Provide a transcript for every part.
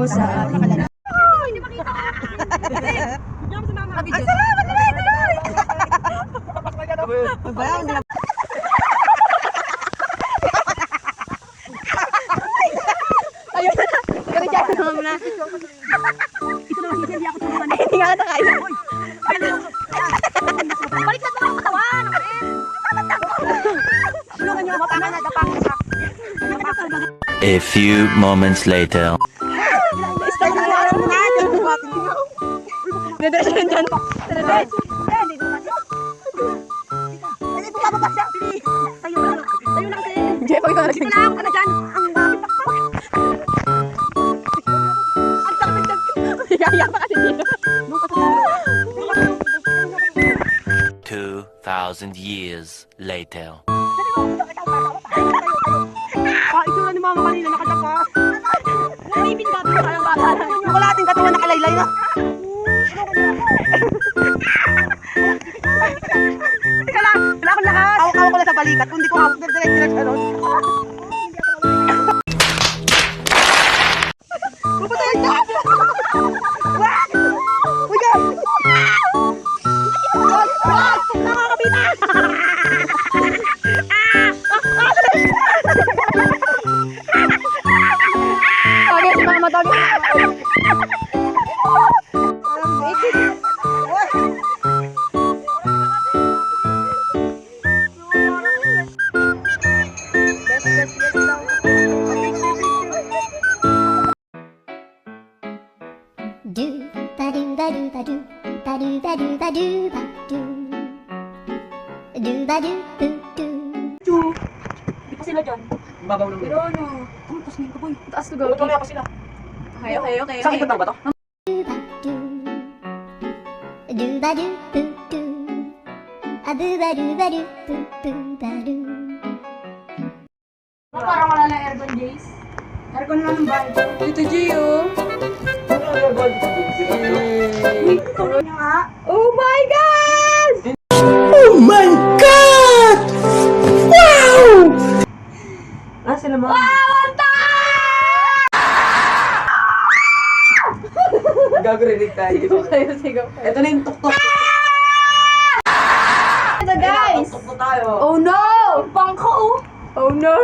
sa ating... Hindi makita. Ay, salamat naman! Bayaw, hindi na... Ayun na! Kaya naman na. Ito naman si Jenny, ako tulungan. Ay, hindi nga ata kaya. Balik na ito ang katawan. Tulungan niyo ako, tama na, dapat. A few moments later. Start na lang ako na. Dadiretso yun dyan. Dadiretso. Ay, bumababa siya. Tayo na. Tayo na kasi. Jeff, ikaw na Ito lang. Ano dyan? Ang dami pakpak. Ang sakit. Kaya pa kasi dito. 2,000 years later. Ito na ni mama kanina nakadapa. Nakipin ka. Parang bata. Wala ating katawan nakalaylay na. Teka lang, wala akong lakas. Hawak-hawak ko lang sa balikat. Kung di ko hawak, direct-direct ano. Pupatayin ka! Wag! Uy, God! Wag! Nakakapitan! Tawagin si mama, tawagin. Do ba do ba do ba do ba do ba do ba do ba do ba do do do. Hindi pa sila dyan. Babaw lang. Pero ano? Ang taas na yung kaboy. Taas to go. Mamaya pa sila. Okay. Sakit ba to? Do ba do do do. A do ba do ba do do do ba do. Parang wala na aircon, Jace. Aircon lang ng bahay. Dito, Gio. Tulog niya nga. Oh my God! Ah, sila mga... Gagarinig tayo. Sigaw kayo, sigaw kayo. Ito na yung tuktok. Ito guys! Tuktok tayo. Oh no! Bangko! Oh no!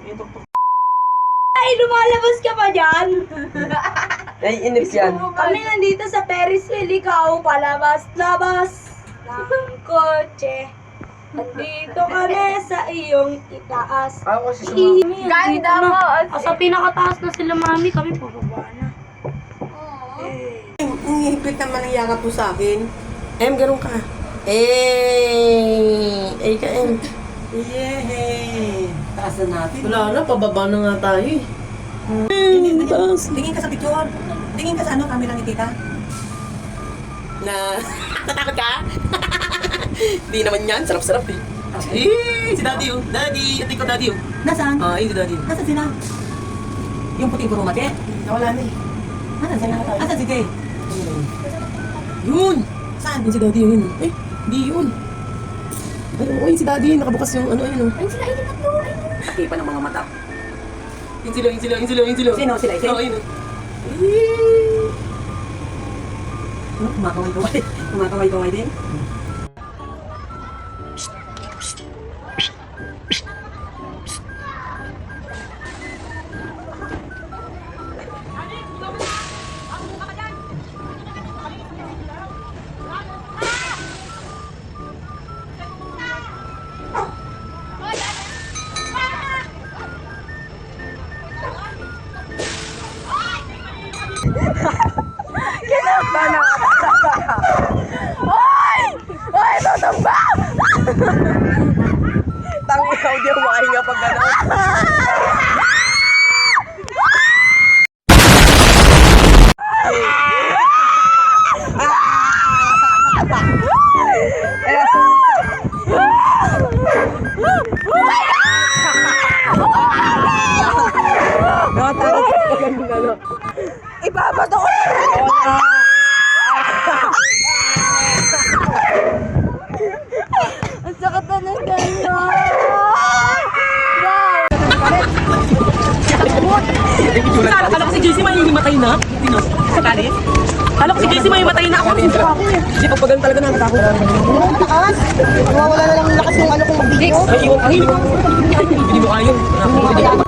Yung tuktok. Ay, lumalabas ka pa dyan? Ay, inip yan. Kami nandito sa Ferris wheel, ikaw palabas-labas ng kotse. Nandito kami sa iyong itaas. Ako si Suma. Ganda mo! Sa pinakataas na sila mami, kami pababa na. Ang higpit naman ang yakap mo sa akin. Ganun ka. Eh ka, Yehey! Taas na natin. Wala na, pababa na nga tayo eh. Tingin ka sa picture. Tingin ka sa ano, camera ni tita. Na, natakot ka? Di naman yan, sarap-sarap eh. Si Daddy oh. Daddy, ati ko Daddy oh. Nasaan? Yun si Daddy. Nasaan sila? Yung puting kurumate? Nawala na eh. Nasaan sila? Nasaan si Jay? Yun! Saan? Yun si Daddy yun. Di yun. Ay, oo, yun si Daddy. Nakabukas yung ano, yun oh. Ayun sila, ayun tatlo. Kipa ng mga mata. Yun sila. Sino sila? Oo, yun oh. Ano? Kumakaway-kaway. Kumakaway-kaway din? Kala ko si JC may himatay na. Sino? Sa kalis? Kala ko si JC may himatay na ako. Hindi, pag pagan talaga nakatakot. Takas. Nawawala na lang ng lakas yung ano kung mag-video. Ay, iwan. Ay, hindi mo ayaw.